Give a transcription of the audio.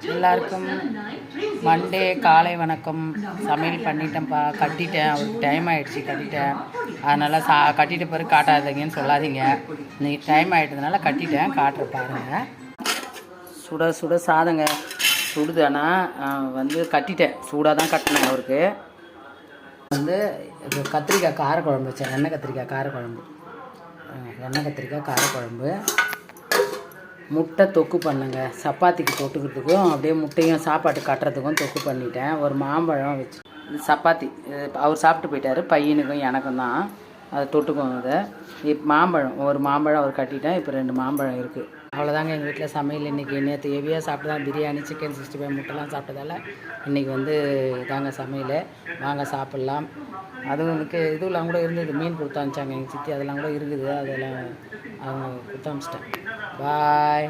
எல்லாருக்கும் மண்டே காலை வணக்கம். சமையல் பண்ணிட்டேன்ப்பா, கட்டிட்டேன். அவருக்கு டைம் ஆகிடுச்சி, கட்டிட்டேன். அதனால் கட்டிட்ட பிறகு காட்டாதீங்கன்னு சொல்லாதீங்க. இன்னைக்கு டைம் ஆகிட்டதுனால கட்டிட்டேன், காட்டுற பாருங்கள். சுட சுட சாதங்க சுடுது. ஆனால் கட்டிட்டேன், சூடாக தான் கட்டினேன். அவருக்கு கத்திரிக்காய் காரக்குழம்பு வச்சேன். எண்ணெய் கத்திரிக்காய் காரக்குழம்பு, முட்டை தொக்கு பண்ணுங்க. சப்பாத்திக்கு தொட்டுக்கிறதுக்கும் அப்படியே முட்டையும் சாப்பாட்டு கட்டுறதுக்கும் தொக்கு பண்ணிட்டேன். ஒரு மாம்பழம் வச்சு சப்பாத்தி அவர் சாப்பிட்டு போயிட்டார். பையனுக்கும் எனக்கும் தான் அதை தொட்டுக்கும். ஒரு மாம்பழம் அவர் கட்டிட்டேன். இப்போ 2 மாம்பழம் இருக்குது. அவ்வளோதாங்க எங்கள் வீட்டில் சமையல். இன்றைக்கி நேற்று ஹெவியாக சாப்பிட்டு தான் பிரியாணி, சிக்கன் 65 முட்டைலாம் சாப்பிட்டதால இன்றைக்கி இதாங்க சமையல். வாங்க சாப்பிட்லாம். அதுவும் இதுலாம் கூட இருந்தது. மீன் கொடுத்து அனுப்பிச்சாங்க எங்கள் சித்தி, அதெல்லாம் கூட இருக்குது. அதெல்லாம் அவங்க கொடுத்து அனுப்பிச்சிட்டேன். பாய்.